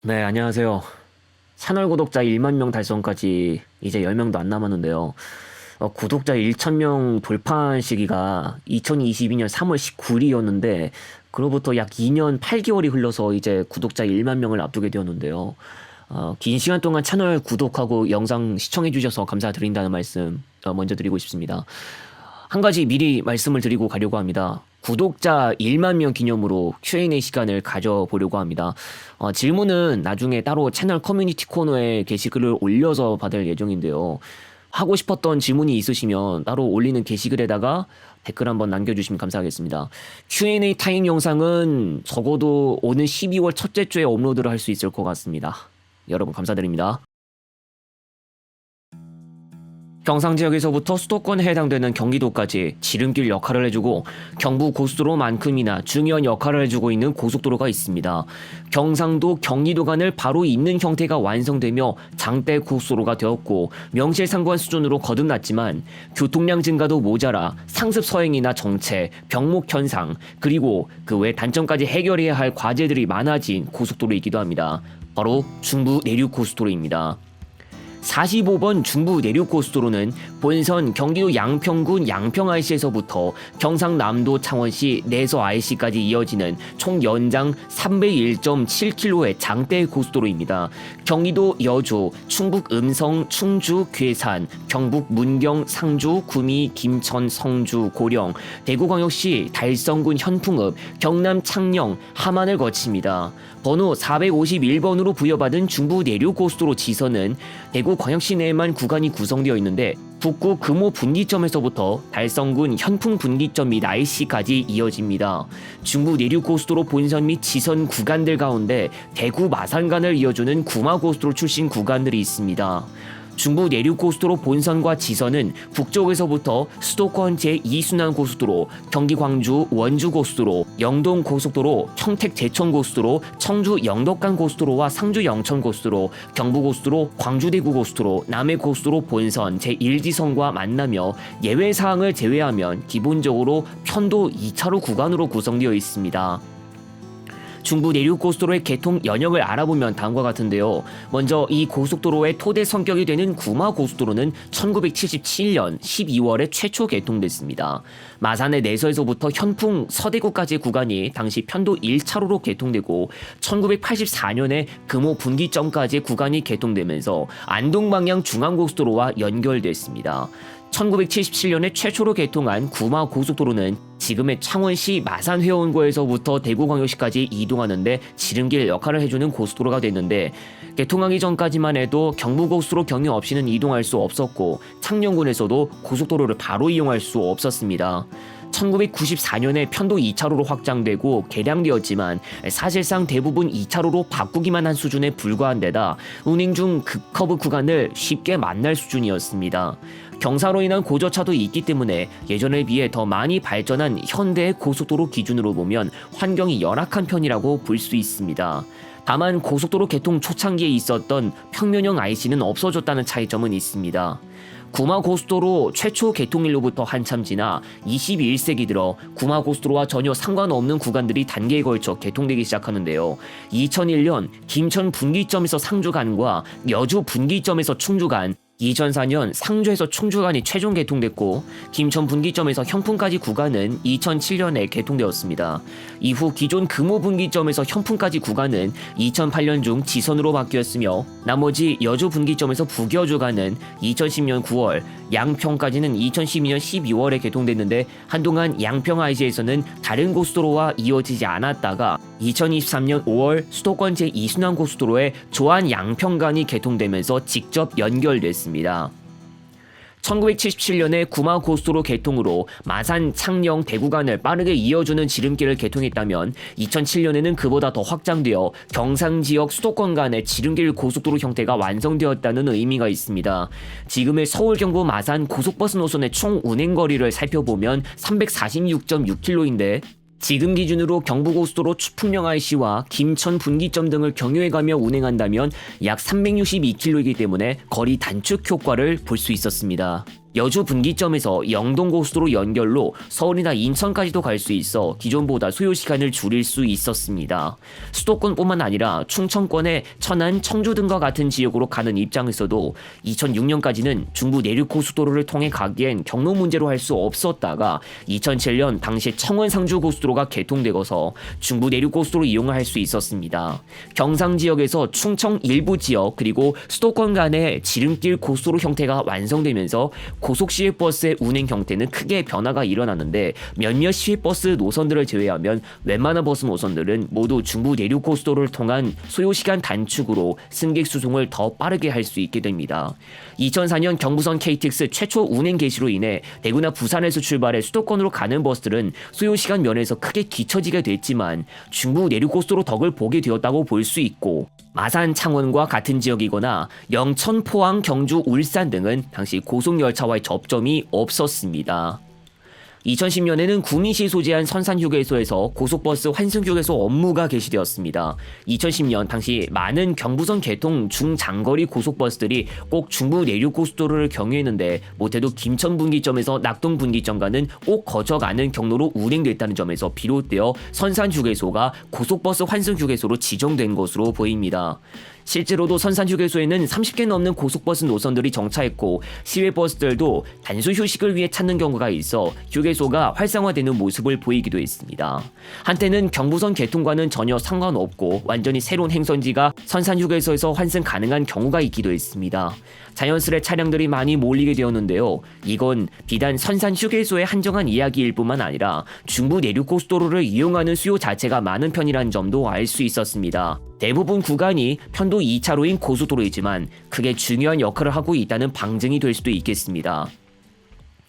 네, 안녕하세요. 채널 구독자 1만 명 달성까지 이제 10명도 안 남았는데요. 구독자 1,000명 돌파 시기가 2022년 3월 19일이었는데, 그로부터 약 2년 8개월이 흘러서 이제 구독자 1만 명을 앞두게 되었는데요. 긴 시간 동안 채널 구독하고 영상 시청해주셔서 감사드린다는 말씀 먼저 드리고 싶습니다. 한 가지 미리 말씀을 드리고 가려고 합니다. 구독자 1만 명 기념으로 Q&A 시간을 가져보려고 합니다. 질문은 나중에 따로 채널 커뮤니티 코너에 게시글을 올려서 받을 예정인데요. 하고 싶었던 질문이 있으시면 따로 올리는 게시글에다가 댓글 한번 남겨주시면 감사하겠습니다. Q&A 타임 영상은 적어도 오는 12월 첫째 주에 업로드를 할 수 있을 것 같습니다. 여러분 감사드립니다. 경상 지역에서부터 수도권에 해당되는 경기도까지 지름길 역할을 해주고 경부 고속도로만큼이나 중요한 역할을 해주고 있는 고속도로가 있습니다. 경상도 경기도 간을 바로 잇는 형태가 완성되며 장대 고속도로가 되었고 명실상부한 수준으로 거듭났지만 교통량 증가도 모자라 상습 서행이나 정체, 병목 현상 그리고 그 외 단점까지 해결해야 할 과제들이 많아진 고속도로이기도 합니다. 바로 중부 내륙 고속도로입니다. 45번 중부 내륙고속도로는 본선 경기도 양평군 양평IC에서부터 경상남도 창원시 내서 IC까지 이어지는 총 연장 301.7km의 장대 고속도로입니다. 경기도 여주, 충북 음성, 충주, 괴산, 경북 문경, 상주, 구미, 김천, 성주, 고령, 대구광역시 달성군 현풍읍, 경남 창녕, 함안을 거칩니다. 번호 451번으로 부여받은 중부 내륙고속도로 지선은 대구 광역시 내에만 구간이 구성되어 있는데 북구 금호 분기점에서부터 달성군 현풍 분기점 및 IC까지 이어집니다. 중부 내륙고속도로 본선 및 지선 구간들 가운데 대구 마산간을 이어주는 구마고속도로 출신 구간들이 있습니다. 중부 내륙고속도로 본선과 지선은 북쪽에서부터 수도권 제2순환고속도로, 경기 광주 원주고속도로, 영동고속도로, 청택 제천고속도로, 청주 영덕간고속도로와 상주 영천고속도로, 경부고속도로, 광주대구고속도로, 남해고속도로 본선 제1지선과 만나며 예외사항을 제외하면 기본적으로 편도 2차로 구간으로 구성되어 있습니다. 중부 내륙고속도로의 개통 연역을 알아보면 다음과 같은데요. 먼저 이 고속도로의 토대 성격이 되는 구마고속도로는 1977년 12월에 최초 개통됐습니다. 마산의 내서에서부터 현풍 서대구까지의 구간이 당시 편도 1차로로 개통되고 1984년에 금호 분기점까지의 구간이 개통되면서 안동방향 중앙고속도로와 연결됐습니다. 1977년에 최초로 개통한 구마고속도로는 지금의 창원시 마산회원고에서부터 대구광역시까지 이동하는데 지름길 역할을 해주는 고속도로가 됐는데 개통하기 전까지만 해도 경부고속도로 경유 없이는 이동할 수 없었고 창녕군에서도 고속도로를 바로 이용할 수 없었습니다. 1994년에 편도 2차로로 확장되고 개량되었지만 사실상 대부분 2차로로 바꾸기만 한 수준에 불과한 데다 운행 중 급커브 구간을 쉽게 만날 수준이었습니다. 경사로 인한 고저차도 있기 때문에 예전에 비해 더 많이 발전한 현대의 고속도로 기준으로 보면 환경이 열악한 편이라고 볼 수 있습니다. 다만 고속도로 개통 초창기에 있었던 평면형 IC는 없어졌다는 차이점은 있습니다. 구마고속도로 최초 개통일로부터 한참 지나 21세기 들어 구마고속도로와 전혀 상관없는 구간들이 단계에 걸쳐 개통되기 시작하는데요. 2001년 김천 분기점에서 상주 간과 여주 분기점에서 충주 간, 2004년 상주에서 충주간이 최종 개통됐고 김천 분기점에서 형풍까지 구간은 2007년에 개통되었습니다. 이후 기존 금호 분기점에서 형풍까지 구간은 2008년 중 지선으로 바뀌었으며 나머지 여주 분기점에서 북여주 간은 2010년 9월, 양평까지는 2012년 12월에 개통됐는데 한동안 양평 IC에서는 다른 고속도로와 이어지지 않았다가 2023년 5월 수도권 제2순환고속도로에 조안 양평간이 개통되면서 직접 연결됐습니다. 1977년에 구마고속도로 개통으로 마산, 창녕, 대구 간을 빠르게 이어주는 지름길을 개통했다면 2007년에는 그보다 더 확장되어 경상지역 수도권 간의 지름길 고속도로 형태가 완성되었다는 의미가 있습니다. 지금의 서울 경부 마산 고속버스 노선의 총 운행거리를 살펴보면 346.6km인데 지금 기준으로 경부고속도로 추풍령 IC와 김천 분기점 등을 경유해가며 운행한다면 약 362km이기 때문에 거리 단축 효과를 볼 수 있었습니다. 여주 분기점에서 영동고속도로 연결로 서울이나 인천까지도 갈 수 있어 기존보다 소요시간을 줄일 수 있었습니다. 수도권뿐만 아니라 충청권의 천안, 청주 등과 같은 지역으로 가는 입장에서도 2006년까지는 중부 내륙고속도로를 통해 가기엔 경로 문제로 할 수 없었다가 2007년 당시 청원 상주 고속도로가 개통되고서 중부 내륙고속도로 이용을 할 수 있었습니다. 경상 지역에서 충청 일부 지역 그리고 수도권 간의 지름길 고속도로 형태가 완성되면서 고속 시외버스의 운행 형태는 크게 변화가 일어났는데 몇몇 시외버스 노선들을 제외하면 웬만한 버스 노선들은 모두 중부 내륙고속도로를 통한 소요시간 단축으로 승객 수송을 더 빠르게 할 수 있게 됩니다. 2004년 경부선 KTX 최초 운행 개시로 인해 대구나 부산에서 출발해 수도권으로 가는 버스들은 소요시간 면에서 크게 뒤처지게 됐지만 중부 내륙고속도로 덕을 보게 되었다고 볼 수 있고, 마산, 창원과 같은 지역이거나 영천, 포항, 경주, 울산 등은 당시 고속열차와의 접점이 없었습니다. 2010년에는 구미시 소재한 선산휴게소에서 고속버스 환승휴게소 업무가 개시되었습니다. 2010년 당시 많은 경부선 개통 중장거리 고속버스들이 꼭 중부 내륙고속도로를 경유했는데 못해도 김천 분기점에서 낙동 분기점과는 꼭 거쳐가는 경로로 운행됐다는 점에서 비롯되어 선산휴게소가 고속버스 환승휴게소로 지정된 것으로 보입니다. 실제로도 선산휴게소에는 30개 넘는 고속버스 노선들이 정차했고 시외버스들도 단수 휴식을 위해 찾는 경우가 있어 휴게소가 활성화되는 모습을 보이기도 했습니다. 한때는 경부선 개통과는 전혀 상관없고 완전히 새로운 행선지가 선산휴게소에서 환승 가능한 경우가 있기도 했습니다. 자연스레 차량들이 많이 몰리게 되었는데요. 이건 비단 선산휴게소에 한정한 이야기일 뿐만 아니라 중부 내륙고속도로를 이용하는 수요 자체가 많은 편이라는 점도 알 수 있었습니다. 대부분 구간이 편도 2차로인 고속도로이지만 크게 중요한 역할을 하고 있다는 방증이 될 수도 있겠습니다.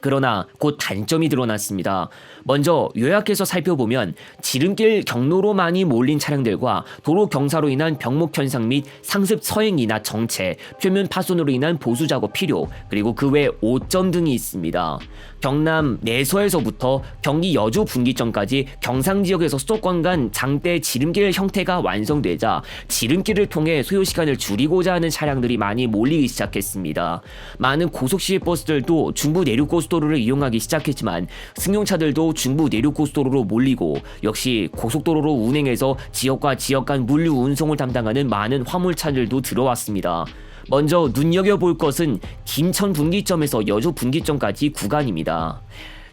그러나 곧 단점이 드러났습니다. 먼저 요약해서 살펴보면 지름길 경로로 많이 몰린 차량들과 도로 경사로 인한 병목 현상 및 상습 서행이나 정체, 표면 파손으로 인한 보수 작업 필요, 그리고 그 외 오점 등이 있습니다. 경남 내서에서부터 경기 여주 분기점까지 경상 지역에서 수도권 간 장대 지름길 형태가 완성되자 지름길을 통해 소요시간을 줄이고자 하는 차량들이 많이 몰리기 시작했습니다. 많은 고속시외버스들도 중부 내륙고속도로를 이용하기 시작했지만 승용차들도 중부 내륙고속도로로 몰리고 역시 고속도로로 운행해서 지역과 지역 간 물류 운송을 담당하는 많은 화물차들도 들어왔습니다. 먼저 눈여겨볼 것은 김천 분기점에서 여주 분기점까지 구간입니다.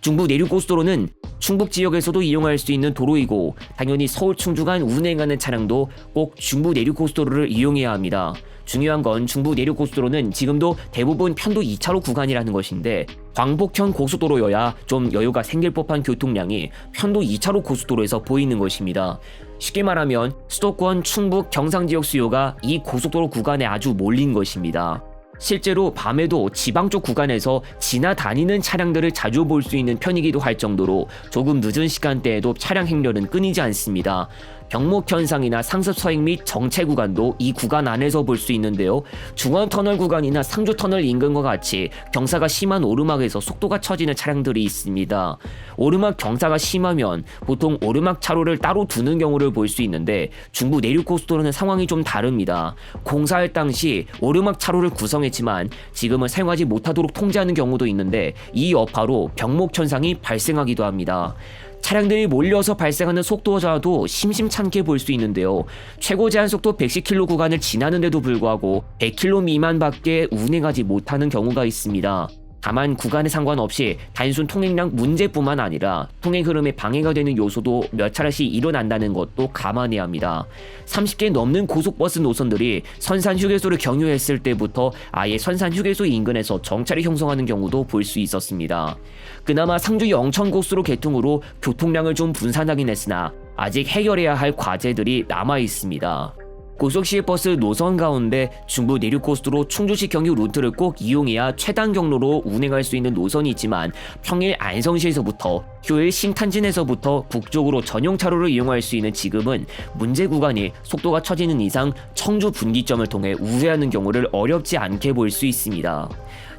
중부 내륙고속도로는 충북 지역에서도 이용할 수 있는 도로이고 당연히 서울 충주 간 운행하는 차량도 꼭 중부 내륙고속도로를 이용해야 합니다. 중요한 건 중부 내륙고속도로는 지금도 대부분 편도 2차로 구간이라는 것인데 광복형 고속도로여야 좀 여유가 생길 법한 교통량이 편도 2차로 고속도로에서 보이는 것입니다. 쉽게 말하면 수도권, 충북, 경상 지역 수요가 이 고속도로 구간에 아주 몰린 것입니다. 실제로 밤에도 지방 쪽 구간에서 지나다니는 차량들을 자주 볼 수 있는 편이기도 할 정도로 조금 늦은 시간대에도 차량 행렬은 끊이지 않습니다. 병목 현상이나 상습 서행 및 정체 구간도 이 구간 안에서 볼 수 있는데요. 중원터널 구간이나 상주터널 인근과 같이 경사가 심한 오르막에서 속도가 처지는 차량들이 있습니다. 오르막 경사가 심하면 보통 오르막 차로를 따로 두는 경우를 볼 수 있는데 중부 내륙고속도로는 상황이 좀 다릅니다. 공사할 당시 오르막 차로를 구성했지만 지금은 사용하지 못하도록 통제하는 경우도 있는데 이 여파로 병목 현상이 발생하기도 합니다. 차량들이 몰려서 발생하는 속도자도 심심찮게 볼 수 있는데요. 최고 제한 속도 110km 구간을 지나는데도 불구하고 100km 미만밖에 운행하지 못하는 경우가 있습니다. 다만 구간에 상관없이 단순 통행량 문제뿐만 아니라 통행 흐름에 방해가 되는 요소도 몇 차례씩 일어난다는 것도 감안해야 합니다. 30개 넘는 고속버스 노선들이 선산휴게소를 경유했을 때부터 아예 선산휴게소 인근에서 정차를 형성하는 경우도 볼 수 있었습니다. 그나마 상주 영천고속도로 개통으로 교통량을 좀 분산하긴 했으나 아직 해결해야 할 과제들이 남아 있습니다. 고속시외버스 노선 가운데 중부 내륙고속도로 충주시 경유 루트를 꼭 이용해야 최단 경로로 운행할 수 있는 노선이 있지만 평일 안성시에서부터 휴일 신탄진에서부터 북쪽으로 전용 차로를 이용할 수 있는 지금은 문제 구간이 속도가 처지는 이상 청주 분기점을 통해 우회하는 경우를 어렵지 않게 볼 수 있습니다.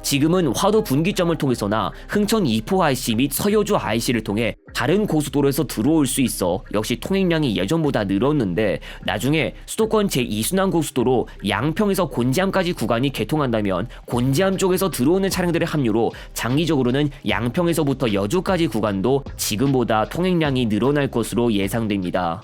지금은 화도 분기점을 통해서나 흥천 이포 IC 및 서여주 IC를 통해 다른 고속도로에서 들어올 수 있어 역시 통행량이 예전보다 늘었는데, 나중에 수도권 제2순환 고속도로 양평에서 곤지암까지 구간이 개통한다면 곤지암 쪽에서 들어오는 차량들의 합류로 장기적으로는 양평에서부터 여주까지 구간도 지금보다 통행량이 늘어날 것으로 예상됩니다.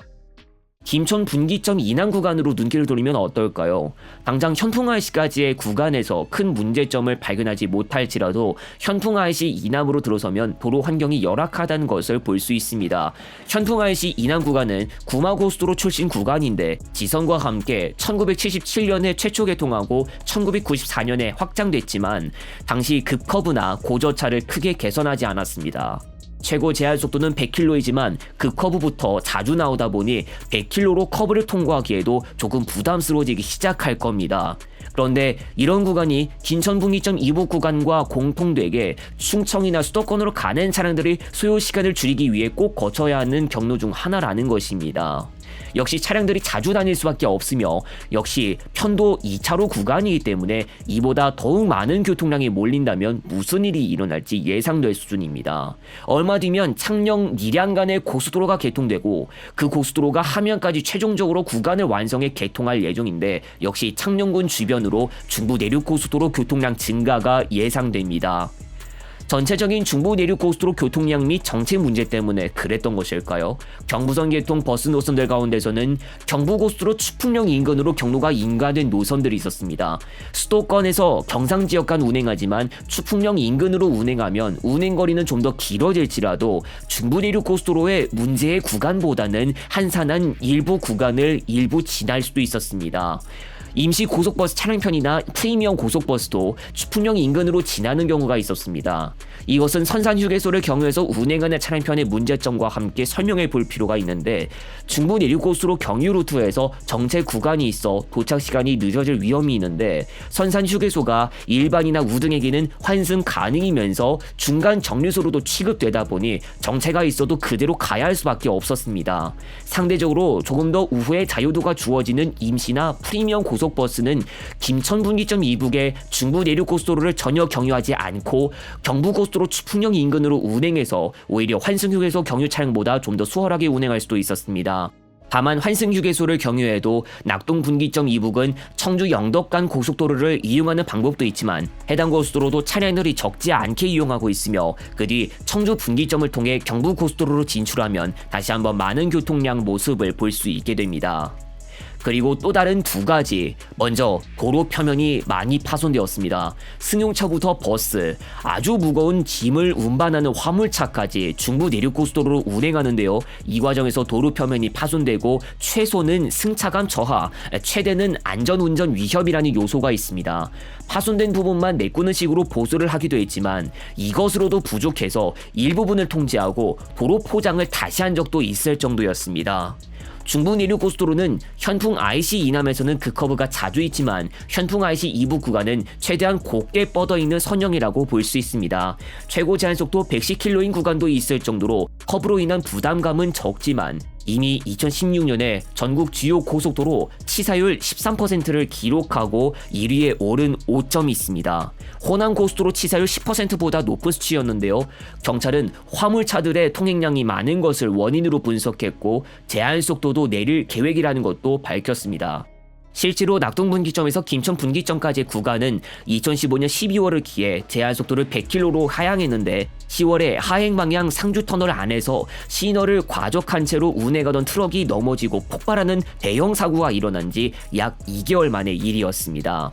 김천 분기점 이남 구간으로 눈길을 돌리면 어떨까요? 당장 현풍 IC까지의 구간에서 큰 문제점을 발견하지 못할지라도 현풍 IC 이남으로 들어서면 도로 환경이 열악하다는 것을 볼 수 있습니다. 현풍 IC 이남 구간은 구마고속도로 출신 구간인데 지선과 함께 1977년에 최초 개통하고 1994년에 확장됐지만 당시 급커브나 고저차를 크게 개선하지 않았습니다. 최고 제한 속도는 100km이지만 그 커브부터 자주 나오다 보니 100km로 커브를 통과하기에도 조금 부담스러워지기 시작할 겁니다. 그런데 이런 구간이 김천 분기점 이북 구간과 공통되게 충청이나 수도권으로 가는 차량들이 소요 시간을 줄이기 위해 꼭 거쳐야 하는 경로 중 하나라는 것입니다. 역시 차량들이 자주 다닐 수밖에 없으며 역시 편도 2차로 구간이기 때문에 이보다 더욱 많은 교통량이 몰린다면 무슨 일이 일어날지 예상될 수준입니다. 얼마 뒤면 창녕 밀양 간의 고속도로가 개통되고 그 고속도로가 함양까지 최종적으로 구간을 완성해 개통할 예정인데 역시 창녕군 주변으로 중부 내륙 고속도로 교통량 증가가 예상됩니다. 전체적인 중부 내륙 고속도로 교통량 및 정체 문제 때문에 그랬던 것일까요? 경부선 개통 버스 노선들 가운데서는 경부고속도로 추풍령 인근으로 경로가 인가된 노선들이 있었습니다. 수도권에서 경상 지역 간 운행하지만 추풍령 인근으로 운행하면 운행거리는 좀 더 길어질지라도 중부 내륙 고속도로의 문제의 구간보다는 한산한 일부 구간을 일부 지날 수도 있었습니다. 임시 고속버스 차량편이나 프리미엄 고속버스도 추풍령 인근으로 지나는 경우가 있었습니다. 이것은 선산휴게소를 경유해서 운행하는 차량편의 문제점과 함께 설명해 볼 필요가 있는데, 중부 내륙고속도로 경유 루트에서 정체 구간이 있어 도착 시간이 늦어질 위험이 있는데 선산휴게소가 일반이나 우등에게는 환승 가능이면서 중간 정류소로도 취급되다 보니 정체가 있어도 그대로 가야 할 수밖에 없었습니다. 상대적으로 조금 더 우회의 자유도가 주어지는 임시나 프리미엄 고속버스는 김천 분기점 이북의 중부 내륙고속도로를 전혀 경유하지 않고 경부고속도로 추풍령 인근으로 운행해서 오히려 환승휴게소 경유 차량보다 좀 더 수월하게 운행할 수도 있었습니다. 다만 환승휴게소를 경유해도 낙동 분기점 이북은 청주 영덕 간 고속도로를 이용하는 방법도 있지만 해당 고속도로도 차량들이 적지 않게 이용하고 있으며 그 뒤 청주 분기점을 통해 경부 고속도로로 진출하면 다시 한번 많은 교통량 모습을 볼 수 있게 됩니다. 그리고 또 다른 두 가지, 먼저 도로 표면이 많이 파손되었습니다. 승용차부터 버스, 아주 무거운 짐을 운반하는 화물차까지 중부 내륙고속도로로 운행하는데요. 이 과정에서 도로 표면이 파손되고 최소는 승차감 저하, 최대는 안전운전 위협이라는 요소가 있습니다. 파손된 부분만 메꾸는 식으로 보수를 하기도 했지만 이것으로도 부족해서 일부분을 통제하고 도로 포장을 다시 한 적도 있을 정도였습니다. 중부 내륙 고속도로는 현풍 IC 이남에서는 그 커브가 자주 있지만 현풍 IC 이북 구간은 최대한 곱게 뻗어있는 선형이라고 볼 수 있습니다. 최고 제한속도 110km인 구간도 있을 정도로 커브로 인한 부담감은 적지만 이미 2016년에 전국 주요 고속도로 치사율 13%를 기록하고 1위에 오른 5점이 있습니다. 호남 고속도로 치사율 10%보다 높은 수치였는데요. 경찰은 화물차들의 통행량이 많은 것을 원인으로 분석했고 제한 속도도 내릴 계획이라는 것도 밝혔습니다. 실제로 낙동 분기점에서 김천 분기점까지의 구간은 2015년 12월을 기해 제한속도를 100km로 하향했는데 10월에 하행 방향 상주 터널 안에서 시너를 과적한 채로 운행하던 트럭이 넘어지고 폭발하는 대형 사고가 일어난 지 약 2개월 만의 일이었습니다.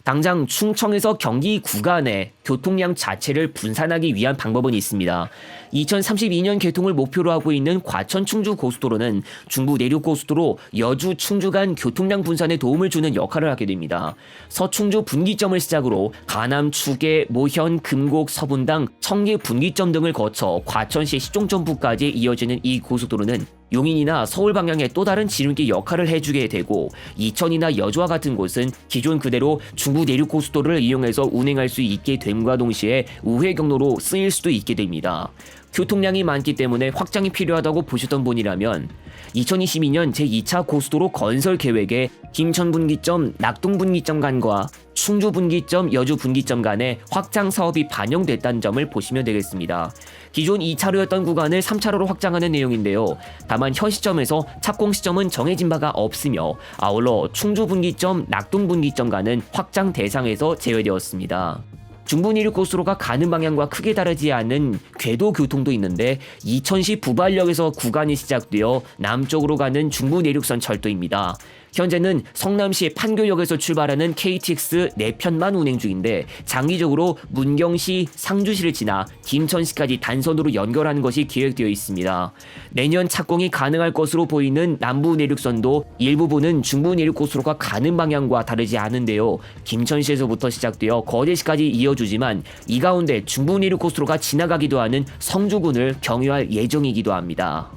당장 충청에서 경기 구간에 교통량 자체를 분산하기 위한 방법은 있습니다. 2032년 개통을 목표로 하고 있는 과천 충주 고속도로는 중부 내륙 고속도로 여주 충주 간 교통량 분산에 도움을 주는 역할을 하게 됩니다. 서충주 분기점을 시작으로 가남 추계, 모현, 금곡, 서분당, 청계 분기점 등을 거쳐 과천시 시종점부까지 이어지는 이 고속도로는 용인이나 서울 방향의 또 다른 지름길 역할을 해주게 되고 이천이나 여주와 같은 곳은 기존 그대로 중부 내륙 고속도로를 이용해서 운행할 수 있게 됨과 동시에 우회 경로로 쓰일 수도 있게 됩니다. 교통량이 많기 때문에 확장이 필요하다고 보셨던 분이라면 2022년 제2차 고속도로 건설 계획에 김천 분기점, 낙동 분기점 간과 충주 분기점, 여주 분기점 간에 확장 사업이 반영됐다는 점을 보시면 되겠습니다. 기존 2차로였던 구간을 3차로로 확장하는 내용인데요. 다만 현 시점에서 착공 시점은 정해진 바가 없으며 아울러 충주 분기점, 낙동 분기점 간은 확장 대상에서 제외되었습니다. 중부 내륙고속도로가 가는 방향과 크게 다르지 않은 궤도 교통도 있는데 이천시 부발역에서 구간이 시작되어 남쪽으로 가는 중부 내륙선 철도입니다. 현재는 성남시 판교역에서 출발하는 KTX 4편만 운행 중인데 장기적으로 문경시, 상주시를 지나 김천시까지 단선으로 연결하는 것이 계획되어 있습니다. 내년 착공이 가능할 것으로 보이는 남부 내륙선도 일부분은 중부 내륙고속도로가 가는 방향과 다르지 않은데요. 김천시에서부터 시작되어 거제시까지 이어주지만 이 가운데 중부 내륙고속도로가 지나가기도 하는 성주군을 경유할 예정이기도 합니다.